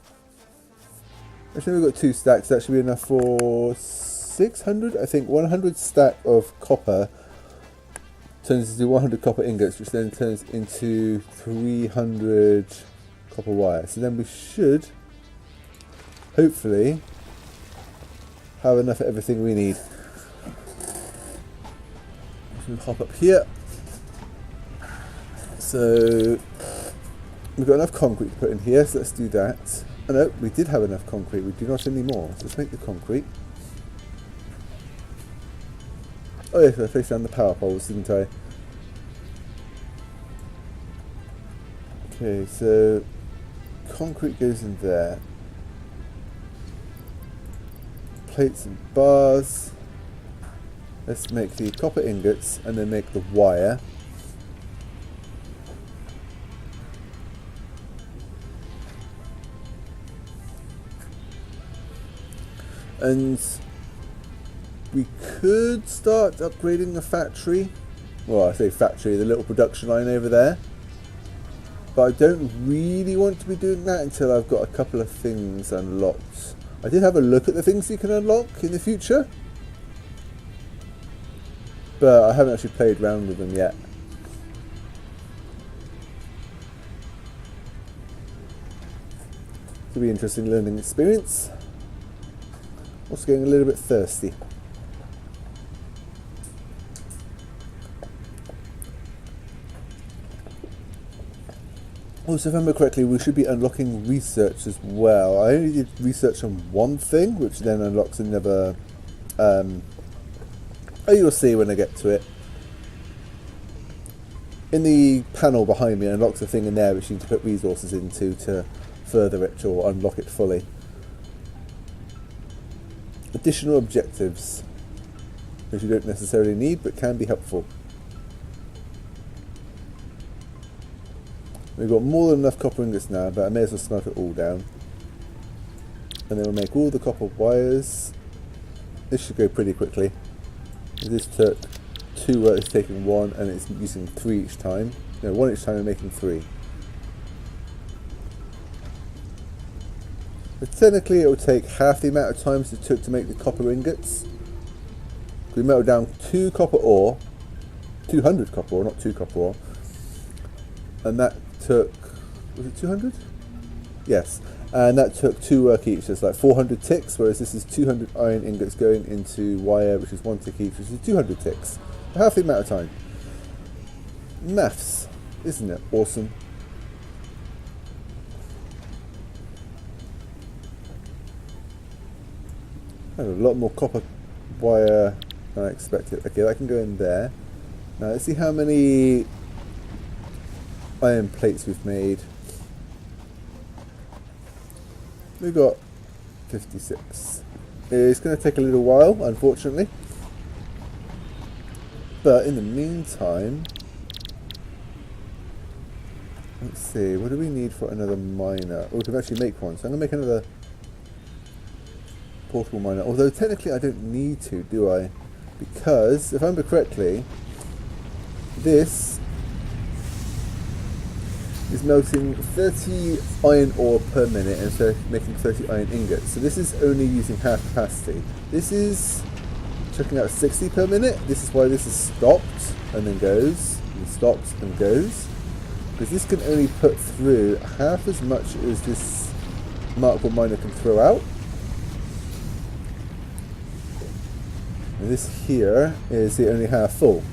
Actually we've got 2 stacks, that should be enough for 600. I think 100 stack of copper turns into 100 copper ingots, which then turns into 300 copper wire. So then we should hopefully have enough of everything we need. We'll hop up here. So we've got enough concrete to put in here, so let's do that. Oh no, we did have enough concrete, we do not anymore. So let's make the concrete. Oh yes, I placed down the power poles, didn't I? Okay, so concrete goes in there. Plates and bars. Let's make the copper ingots and then make the wire. And we could start upgrading the factory. Well, I say factory, the little production line over there. But I don't really want to be doing that until I've got a couple of things unlocked. I did have a look at the things you can unlock in the future, but I haven't actually played around with them yet. Could be an interesting learning experience. Also getting a little bit thirsty. Also, if I remember correctly, we should be unlocking research as well. I only did research on one thing, which then unlocks another... you'll see when I get to it. In the panel behind me, it unlocks a thing in there which you need to put resources into to further it or unlock it fully. Additional objectives, which you don't necessarily need but can be helpful. We've got more than enough copper ingots now, but I may as well smelt it all down. And then we'll make all the copper wires. This should go pretty quickly. This took 2 it's taking 1, and it's using 3 each time. No, 1 each time and making 3. But technically it will take half the amount of time it took to make the copper ingots. We melted down 2 copper ore, 200 copper ore, not 2 copper ore. And that took, was it 200? Yes, and that took 2 work each, so it's like 400 ticks, whereas this is 200 iron ingots going into wire, which is 1 tick each, which is 200 ticks. Half the amount of time. Maths, isn't it awesome? I have a lot more copper wire than I expected. Okay, that can go in there. Now let's see how many iron plates we've made. We've got 56. It's going to take a little while, unfortunately. But in the meantime, let's see, what do we need for another miner? Oh, we can actually make one, so I'm going to make another portable miner. Although technically I don't need to, do I? Because, if I remember correctly, this is melting 30 iron ore per minute and so making 30 iron ingots. So this is only using half capacity. This is chucking out 60 per minute. This is why this is stopped and then goes, and stops and goes. Because this can only put through half as much as this Mark 1 miner can throw out. And this here is the only half full.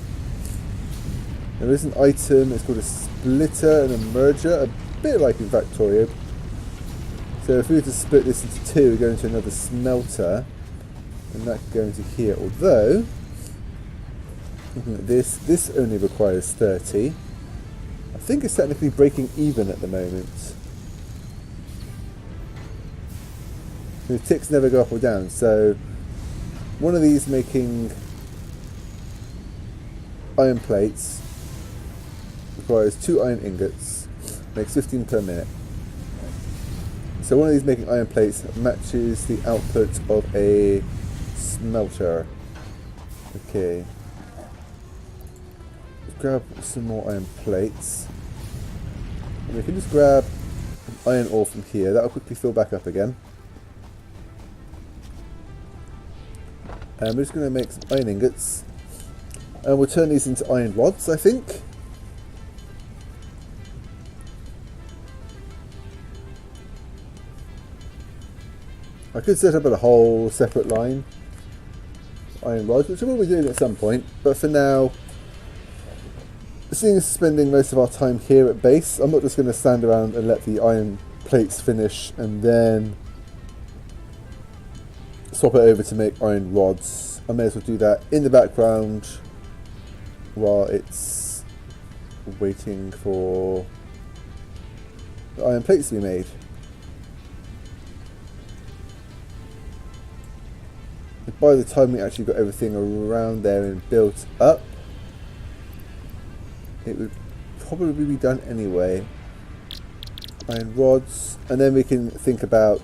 There is an item, it's called a splitter and a merger, a bit like in Factorio. So if we were to split this into 2, we go into another smelter, and that could go into here. Although, looking at this only requires 30. I think it's technically breaking even at the moment. The ticks never go up or down, so one of these making iron plates requires 2 iron ingots, makes 15 per minute. So one of these making iron plates matches the output of a smelter. Okay. Let's grab some more iron plates. And we can just grab an iron ore from here. That'll quickly fill back up again. And we're just going to make some iron ingots. And we'll turn these into iron rods, I think. I could set up a whole separate line, iron rods, which I will be doing at some point, but for now, seeing as spending most of our time here at base, I'm not just going to stand around and let the iron plates finish and then swap it over to make iron rods. I may as well do that in the background while it's waiting for the iron plates to be made. By the time we actually got everything around there and built up, it would probably be done anyway. Iron rods, and then we can think about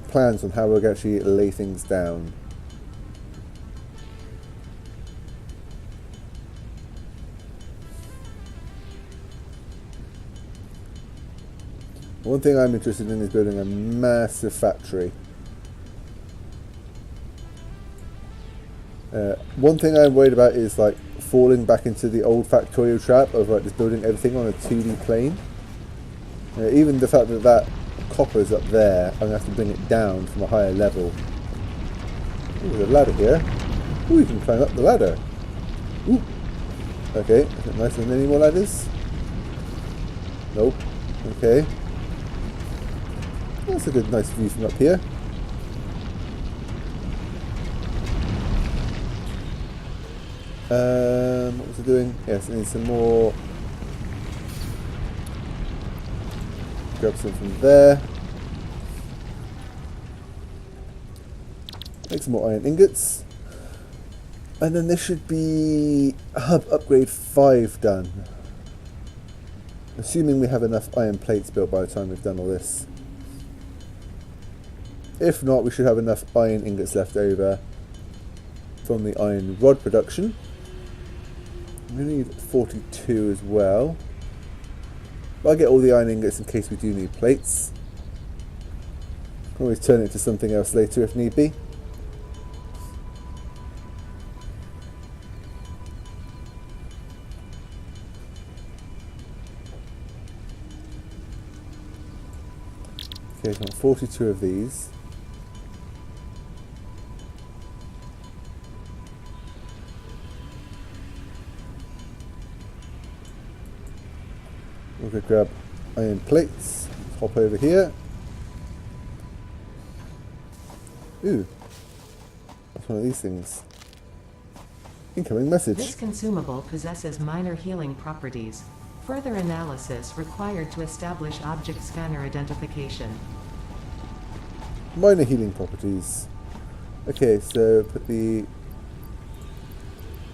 plans on how we're going to actually lay things down. One thing I'm interested in is building a massive factory. One thing I'm worried about is like falling back into the old Factorio trap of like just building everything on a 2D plane. Even the fact that copper is up there, I'm going to have to bring it down from a higher level. Ooh, there's a ladder here. Ooh, you can climb up the ladder. Ooh. Okay, is it nice? Are there any more ladders? Nope. Okay. That's a good, nice view from up here. What was it doing? Yes, I need some more. Grab some from there. Make some more iron ingots. And then there should be hub upgrade 5 done. Assuming we have enough iron plates built by the time we've done all this. If not, we should have enough iron ingots left over from the iron rod production. We need 42 as well. But I'll get all the iron ingots in case we do need plates. Can always turn it to something else later if need be. Okay, I've got 42 of these. We're going to grab iron plates, hop over here. Ooh, that's one of these things. Incoming message. This consumable possesses minor healing properties. Further analysis required to establish object scanner identification. Minor healing properties. Okay, so put the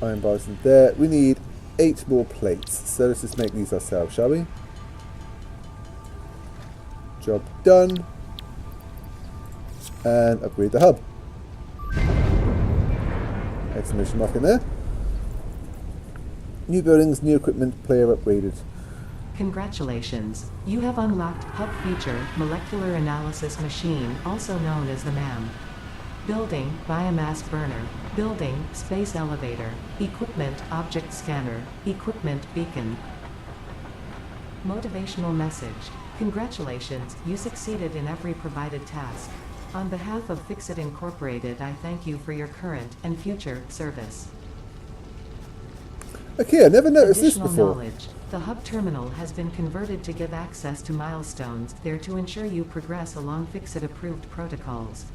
iron bars in there. We need 8 more plates, so let's just make these ourselves, shall we? Job done. And upgrade the hub. Exclamation mark in there. New buildings, new equipment, player upgraded. Congratulations, you have unlocked Hub Feature Molecular Analysis Machine, also known as the MAM. Building, Biomass Burner. Building, Space Elevator. Equipment, Object Scanner. Equipment, Beacon. Motivational message. Congratulations, you succeeded in every provided task. On behalf of Fixit Incorporated, I thank you for your current and future service. Okay, I never noticed Additional this before. knowledge. The hub terminal has been converted to give access to milestones there to ensure you progress along Fixit-approved protocols.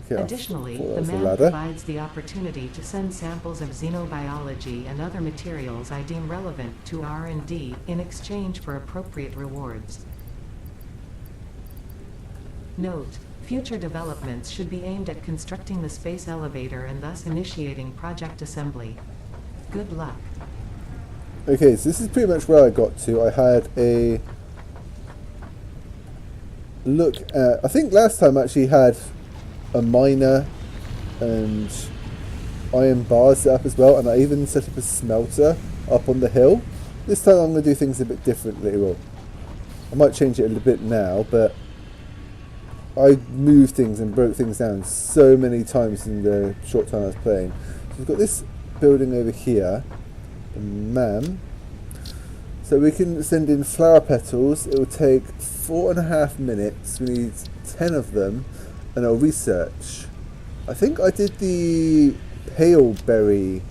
Okay, Additionally, thought that the was a MAM ladder. provides the opportunity to send samples of xenobiology and other materials I deem relevant to R&D in exchange for appropriate rewards. Note: future developments should be aimed at constructing the space elevator and thus initiating project assembly. Good luck. Okay, so this is pretty much where I got to. I had a look at, I think last time I actually had a miner and iron bars set up as well, and I even set up a smelter up on the hill. This time I'm going to do things a bit differently. Well, I might change it a little bit now, but I moved things and broke things down so many times in the short time I was playing. So we've got this building over here, the MAM. So we can send in flower petals. It will take 4.5 minutes. We need 10 of them, and I'll research. I think I did the pale berry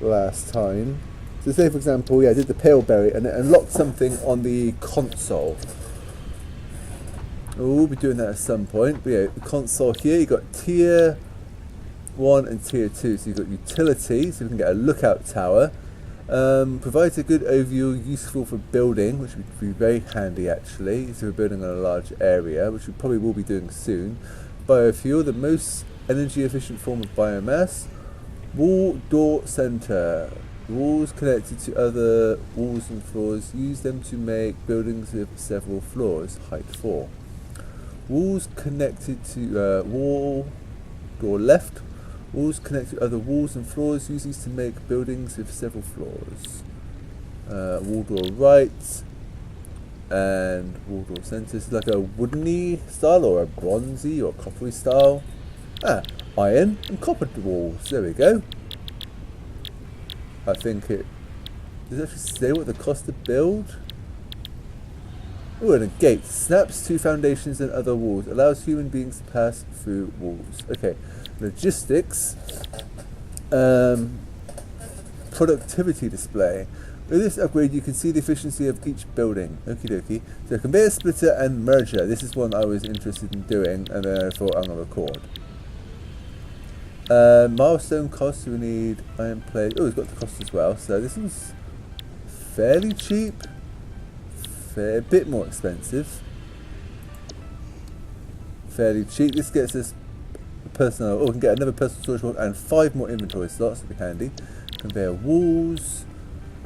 last time. So say for example, yeah, I did the pale berry and it unlocked something on the console. We'll be doing that at some point. But yeah, the console here, you've got tier 1 and tier 2. So you've got utility, so we can get a lookout tower. Provides a good overview, useful for building, which would be very handy actually. So we're building on a large area, which we probably will be doing soon. Biofuel, the most energy efficient form of biomass. Wall door center. Walls connected to other walls and floors. Use them to make buildings with several floors. Height 4. Walls connected to wall door left. Walls connected to other walls and floors. Use these to make buildings with several floors. Wall door right. And wall door center. It's like a woodeny style or a bronzy or coppery style. Iron and copper walls. There we go. I think it Does it actually say what the cost to build? Oh, and a gate. Snaps to foundations and other walls. Allows human beings to pass through walls. Okay. Logistics. Productivity display. With this upgrade, you can see the efficiency of each building. Okie dokie. So conveyor splitter and merger. This is one I was interested in doing, and then I thought I'm going to record. Milestone cost, we need iron plate. Oh, it's got the cost as well. So this one's fairly cheap. A bit more expensive. Fairly cheap. This gets us personal. Oh, we can get another personal storage block and 5 more inventory slots. That'd be handy. Conveyor walls.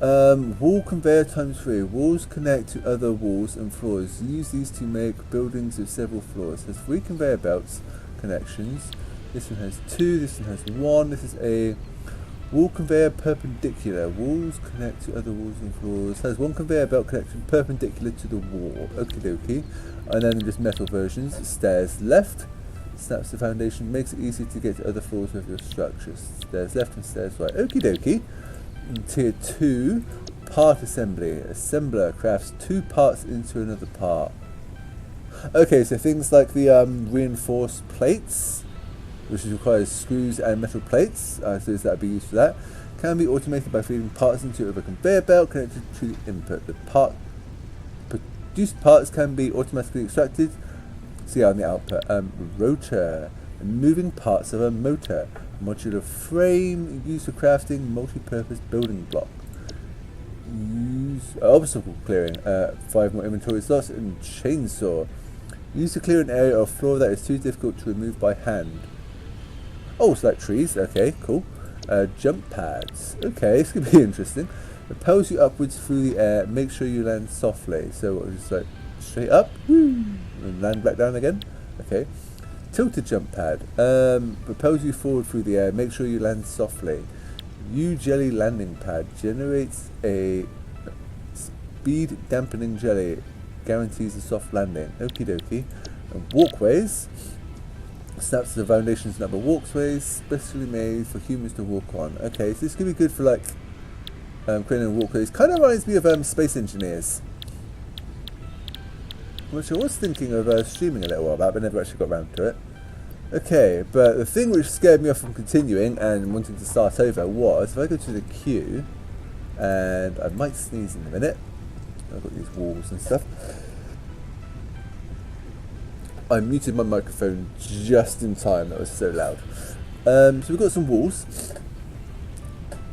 Wall conveyor times 3. Walls connect to other walls and floors. Use these to make buildings with several floors. There's 3 conveyor belts connections. This one has 2. This one has 1. This is a wall conveyor perpendicular. Walls connect to other walls and floors. Has 1 conveyor belt connection perpendicular to the wall. Okie dokie. And then just metal versions. Stairs left. Snaps the foundation. Makes it easy to get to other floors with your structures. Stairs left and stairs right. Okie dokie. And tier 2. Part assembly. Assembler crafts 2 parts into another part. Okay, so things like the reinforced plates, which requires screws and metal plates, so that would be used for that, can be automated by feeding parts into a conveyor belt connected to the input. The produced parts can be automatically extracted, see on the output. Rotor, moving parts of a motor. Modular frame, used for crafting multi-purpose building block. Use obstacle clearing, 5 more inventory slots, and chainsaw. Used to clear an area or floor that is too difficult to remove by hand. Oh, it's like trees. Okay, cool. Jump pads. Okay, this could be interesting. It propels you upwards through the air. Make sure you land softly. So just like straight up, woo, and land back down again. Okay. Tilted jump pad. Propels you forward through the air. Make sure you land softly. U-jelly landing pad generates a speed dampening jelly. Guarantees a soft landing. Okie dokie. And walkways. Snaps to the foundations and other walkways, specially made for humans to walk on. Okay, so this could be good for like creating walkways. Kind of reminds me of Space Engineers, which I was thinking of streaming a little while back, but never actually got around to it. Okay, but the thing which scared me off from continuing and wanting to start over was, if I go to the queue, and I might sneeze in a minute. I've got these walls and stuff. I muted my microphone just in time, that was so loud. So we've got some walls.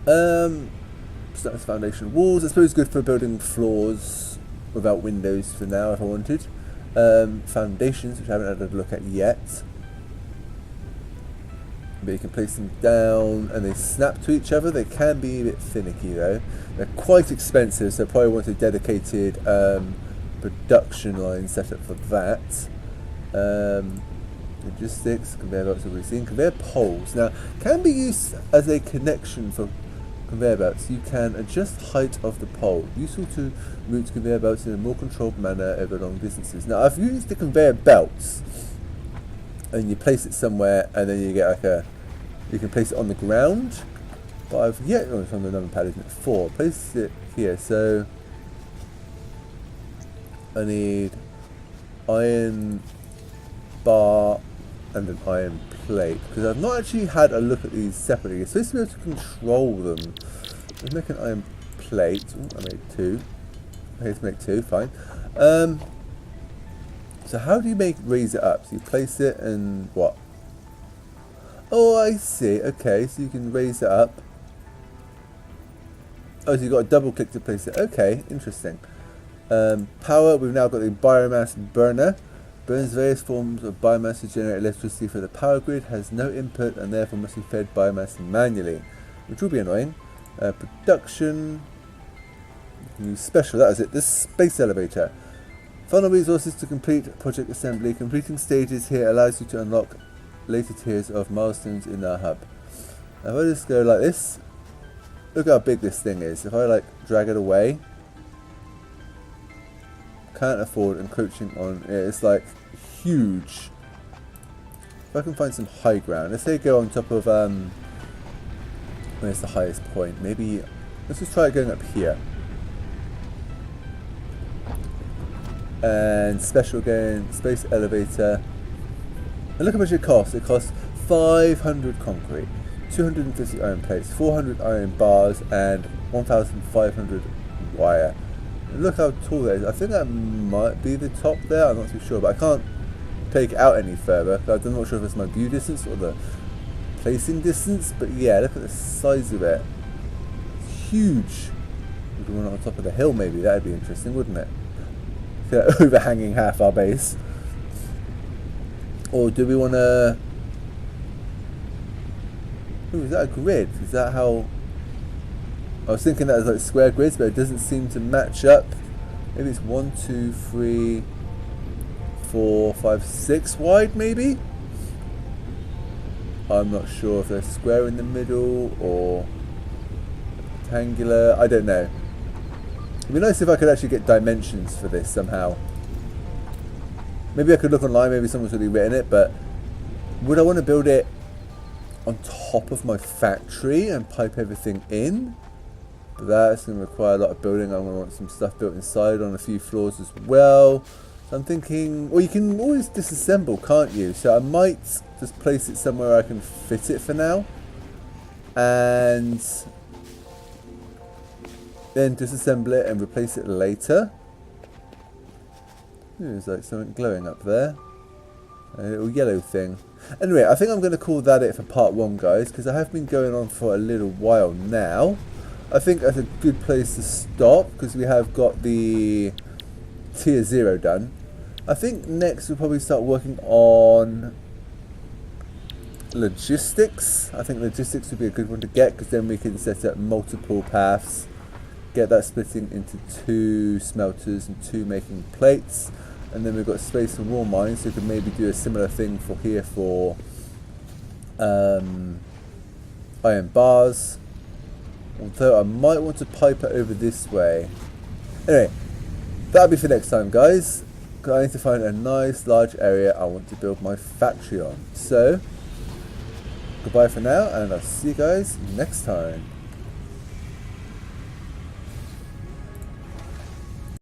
That's foundation walls. I suppose good for building floors without windows for now if I wanted. Foundations, which I haven't had a look at yet. But you can place them down and they snap to each other. They can be a bit finicky though. They're quite expensive, so I probably want a dedicated production line set up for that. Logistics, conveyor belts already seen. Conveyor poles now can be used as a connection for conveyor belts. You can adjust height of the pole, useful to route conveyor belts in a more controlled manner over long distances. Now I've used the conveyor belts, and you place it somewhere, and then you get like you can place it on the ground. But I've yet, oh, it's on the number pad, isn't it? 4. Place it here. So I need iron bar and an iron plate, because I've not actually had a look at these separately. It's supposed to be able to control them. Let's make an iron plate. Ooh, I made 2. Okay, let's make 2, fine. So how do you raise it up? So you place it and what? Oh, I see. Okay, so you can raise it up. Oh, so you've got a double click to place it. Okay, interesting. Power, we've now got the biomass burner. Burns various forms of biomass to generate electricity for the power grid, has no input and therefore must be fed biomass manually, which will be annoying. Production, use special, that is it, the space elevator. Final resources to complete project assembly. Completing stages here allows you to unlock later tiers of milestones in our hub. Now if I just go like this, look how big this thing is. If I like drag it away, can't afford encroaching on it. It's like huge. If I can find some high ground, let's say go on top of where's the highest point? Maybe Let's just try going up here. And special again, space elevator. And look how much it costs. It costs 500 concrete, 250 iron plates, 400 iron bars, and 1,500 wire. And look how tall that is. I think that might be the top there. I'm not too sure, but I can't take it out any further. I'm not sure if it's my view distance or the placing distance. But yeah, look at the size of it. It's huge. We could run on top of the hill maybe. That'd be interesting, wouldn't it? Overhanging half our base. Or do we want to... Ooh, is that a grid? Is that how... I was thinking that was like square grids, but it doesn't seem to match up. Maybe it's 1, 2, 3, 4, 5, 6 wide maybe? I'm not sure if they're square in the middle or rectangular. I don't know. It'd be nice if I could actually get dimensions for this somehow. Maybe I could look online, maybe someone's already written it, but would I want to build it on top of my factory and pipe everything in? But that's going to require a lot of building. I'm going to want some stuff built inside on a few floors as well. So I'm thinking, well, you can always disassemble, can't you? So I might just place it somewhere I can fit it for now. And then disassemble it and replace it later. Ooh, there's like something glowing up there. A little yellow thing. Anyway, I think I'm going to call that it for part 1, guys, because I have been going on for a little while now. I think that's a good place to stop, because we have got the tier 0 done. I think next we'll probably start working on logistics. I think logistics would be a good one to get, because then we can set up multiple paths. Get that splitting into 2 smelters and 2 making plates. And then we've got space for more mines, so we could maybe do a similar thing for here for iron bars. Although I might want to pipe it over this way. Anyway, that'll be for next time, guys. I need to find a nice large area I want to build my factory on. So, goodbye for now, and I'll see you guys next time.